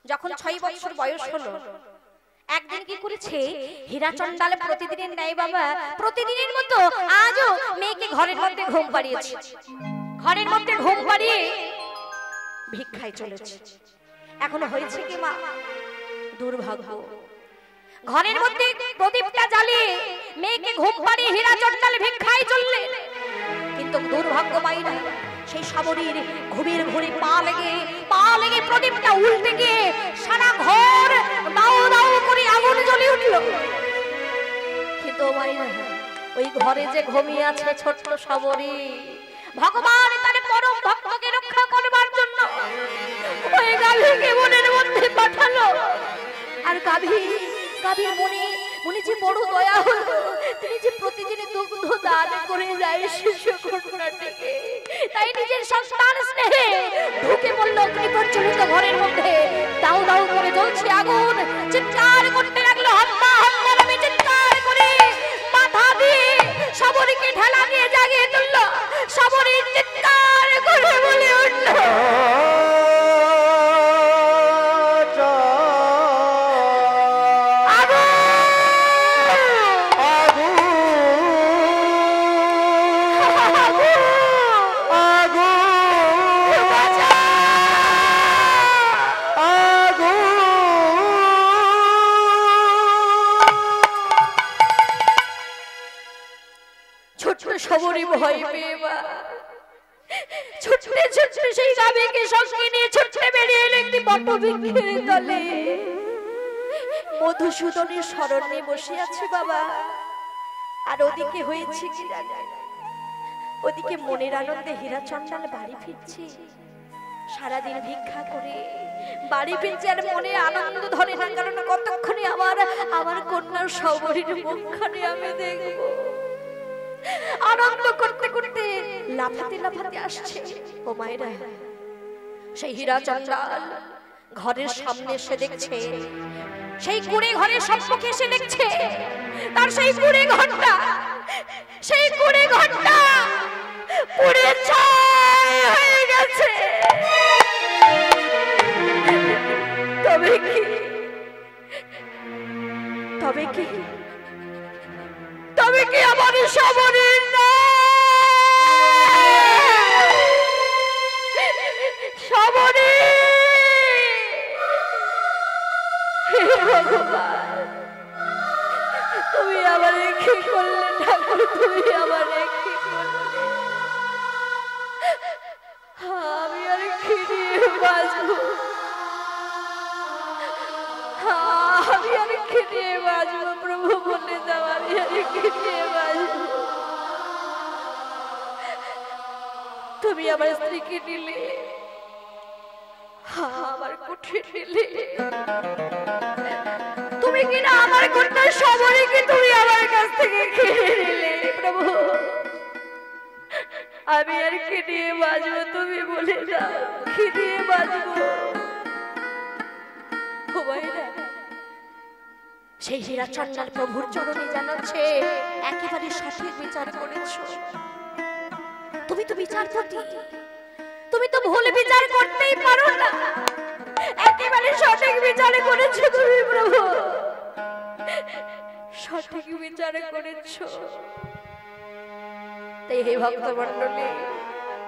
যখন 6 বছর বয়স হলো, একদিন কি করেছে, হীরা চন্ডাল প্রতিদিনের ন্যায় বাবা প্রতিদিনের মতো আজও মেয়েকে ঘরের মধ্যে ঘুম পাড়িয়েছে। ঘরের মধ্যে ঘুম পাড়িয়ে ভিক্ষায় চলেছে। এখনো হয়েছে কি মা? দুর্ভাগ্য। ঘরের মধ্যে প্রদীপটা জ্বালিয়ে মেয়েকে ঘুম পাড়িয়ে হীরা চন্ডাল ভিক্ষায় চললেন, কিন্তু দুর্ভাগ্য মাইরা সেই সাবরীর ঘুমের ঘোরে পা লেগে প্রদীপটা উল্টে গিয়ে সারা ঘর দাও দাও করে আগুন জ্বলে উঠল। কিন্তু মাইরা ওই ঘরে যে ঘুমিয়ে আছে ছোট্ট সাবরী, ভগবান তার পরম ভক্তকে রক্ষা করবার জন্য ওই গাভীকে বনের মধ্যে পাঠালো। আর গাভীর মনে যে বড় দয়া হলো, তিনি যে প্রতিদিন দুগ্ধ দান করে যায় শিশু কন্যাটিকে, তাই নিজের সন্তান স্নেহে ঢুকে পড়ল অগ্নি প্রজ্বলিত ঘরের মধ্যে। দাউ দাউ করে জ্বলছে আগুন, চিৎকার করতে লাগলো, আম্মা আম্মা আমি চিৎকার করে মাথা দিয়ে সাবরীকে ঢালা দিয়ে জাগিয়ে তুলল। সাবরী চিৎকার করে বলে উঠল, সাবরী ভয় পেয়ে ছুটতে ছুটতে সেই গাভীকে সঙ্গে নিয়ে ছুটতে বেরিয়ে এলো একটি বটবৃক্ষের তলে। মধুসূদনের শরণে বসে আছে বাবা। আর ওদিকে হয়েছে কি জানেন? ওদিকে মনের আনন্দে হীরা চন্ডাল বাড়ি ফিরছে। সারাদিন ভিক্ষা করে বাড়ি ফিরছে, আর মনে আনন্দ ধরে না, কারণ কতক্ষণে আমার কন্যার সাবরীর মুখখানি আমি দেখবো। আনন্দ করতে করতে লাফাতে লাফাতে আসছে। ও মায়েরা, সেই হীরা চন্ডাল ঘরের সামনে এসে দেখছে, সেই কুড়ে ঘরের সম্মুখে এসে দেখছে তার সেই কুড়ে ঘরটা পুড়ে ছাই হয়ে গেছে। তবে কি আমার সাবরীর সাবরী, ভগবান তুমি আমার কি করলে ঠাকুর, তুমি আমার কি করলে? আমি আর কি নিয়ে বাঁচবো, আমি আর কি নিয়ে বাঁচবো প্রভু, বলে দাও আমি আর কি নিয়ে বাঁচবো? তুমি আমার স্ত্রীকে নিলে, আমার কুঠির নিলে, তুমি কিনা আমার কন্যা সাবরীকে তুমি আমার কাছ থেকে কেড়ে নিলে প্রভু, আমি আর কি নিয়ে বাঁচবো? তুমি বলে দাও কি নিয়ে বাঁচবো? সেই হীরা চন্ডাল প্রভুর চরণে জানাচ্ছে, একেবারে সঠিক বিচার করেছো। তুমি তো বিচারপতি, তুমি তো ভুল বিচার করতেই পারো না, একেবারে সঠিক বিচার করেছো তুমি প্রভু, সঠিক বিচার করেছো। তাই হে ভক্তমণ্ডলী,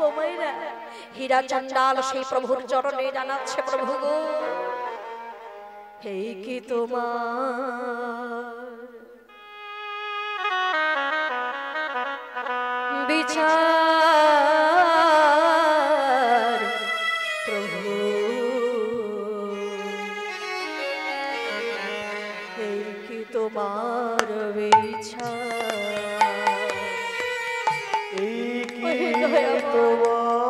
ও মায়েরা, হীরা চন্ডাল সেই প্রভুর চরণে জানাচ্ছে, প্রভু গো, হে কি তোমার বিচার প্রভু, হে কি তোমার বিচার, এই কি তোমার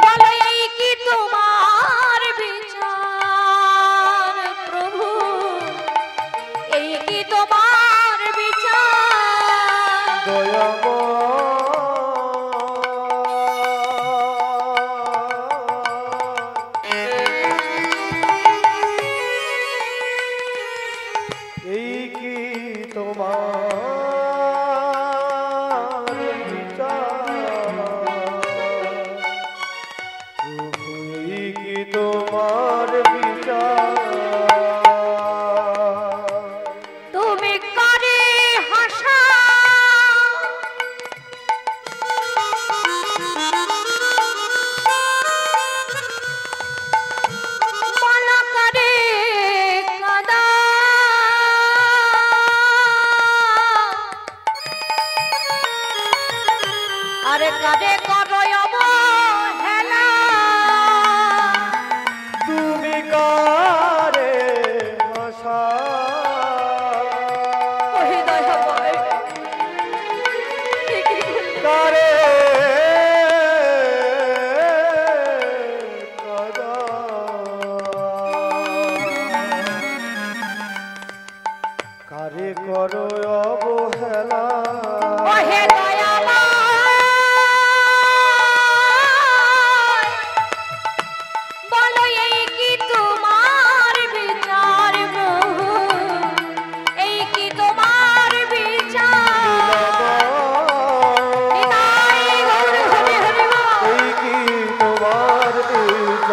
বলো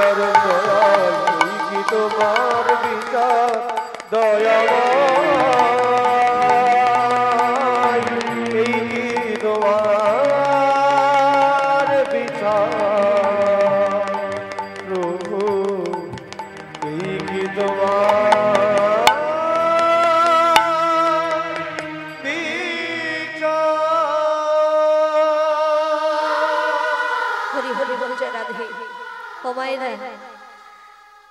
পরম দয়াল এই কি তোমার বিচার দয়াময় এই কি তোমার বিচার প্রভু এই কি তোমার হরি হরি বল জয় রাধে। ও মায়েরা,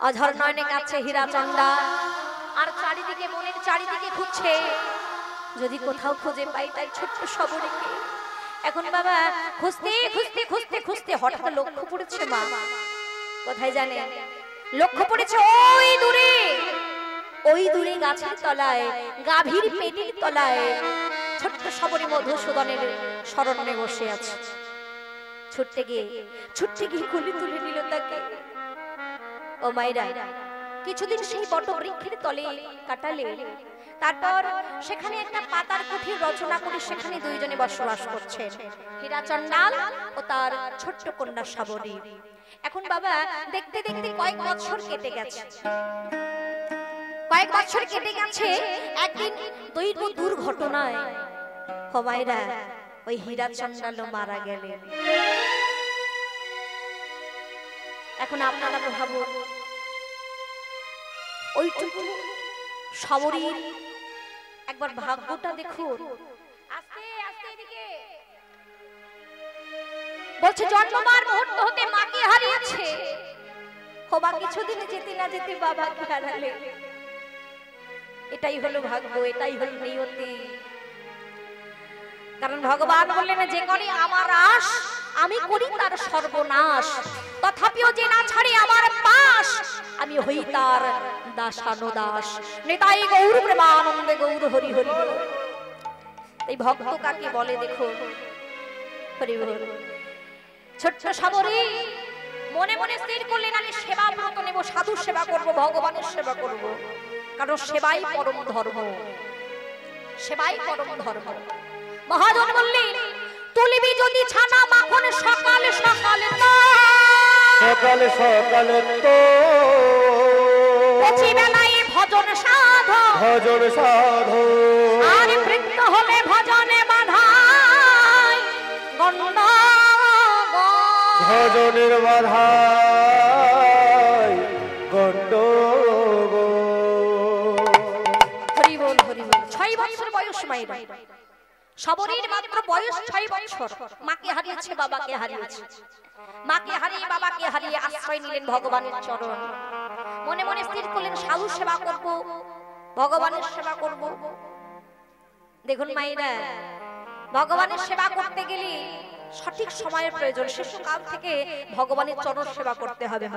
অঝর নয়নে কাছে হীরাচন্ডা, আর চারিদিকে মনের চারিদিকে খুঁজছে, যদি কোথাও খুঁজে পাই তাই ছোট্ট সবরীকে। এখন বাবা খুঁজতে খুঁজতে খুঁজতে খুঁজতে হঠাৎ লক্ষ্য পড়েছে মা, কোথায় জানে? লক্ষ্য পড়েছে ওই দূরে গাছের তলায়, গাভীর পেটির তলায় ছোট্ট সবরী মধুসূদনের শরণে বসে আছে। ছুটতে গিয়ে কোলে তুলে নিল তাকে। ও মায়েরা, কিছুদিন সেই বটবৃক্ষের তলে কাটালে, তারপর সেখানে একটা পাতার কুঠির রচনা করে সেখানে দুইজনে বসবাস করছেন, হীরাচন্ডাল ও তার ছোট্ট কন্যা সবরী। এখন বাবা দেখতে দেখতে কয়েক বছর কেটে গেছে। একদিন দৈব দুর্ঘটনায় ও মায়েরা ওই হীরাচন্ডাল মারা গেলেন। এখন আপনারা ভাবুন, ওইটুকু সবরীর একবার ভাগ্যটা দেখুন। আস্তে আস্তে এদিকে বলছে, জন্মবার মুহূর্ত হতে মাকে হারিয়েছে। হবা কিছুদিন যেতে না যেতে বাবাকে হারালে। এটাই হলো ভাগ্য, এটাই হলো নিয়তি। কারণ ভগবান বললেন, যে করে আমার আশ আমি করি তার সর্বনাশ, তথাপিও যে না ছাড়ে আমার পাশ আমি হই তার দাসানুদাস। নিতাই গৌর প্রেমানন্দে গৌর হরি হরি। এই ভক্ত কাকে বলে দেখো, হরি বল। ছোট্ট সবরী মনে মনে স্থির করলেন, আমি সেবা ব্রত নেব, সাধু সেবা করব, ভগবানের সেবা করব, কারণ সেবাই পরম ধর্ম, সেবাই পরম ধর্ম। মহাজন বললেন, তুলিবি যদি ছানা মাখন সকালে সকালে তো, সকালে সকালে তো পচি বেলায় ভজন সাধো, ভজন সাধো, আর বৃত্ত হলে ভজনে বাধায় গণ্ড ভজনের বাধায় গণ্ডগোল। হরি বল হরি বল। 6 বছর বয়স মায়েরা, সবরীর মাত্র বয়স 6 বছর। মাকে হারিয়েছে, বাবাকে হারিয়েছে। মাকে হারিয়ে বাবাকে হারিয়ে আশ্রয় নিলেন ভগবানের চরণ। মনে মনে স্থির করলেন, সাধু সেবা করব, ভগবানের সেবা করব। দেখুন মায়েরা, ভগবানের সেবা করতে গেলে সঠিক সময়ের প্রয়োজন। শিশুকাল থেকে ভগবানের চরণ সেবা করতে হবে।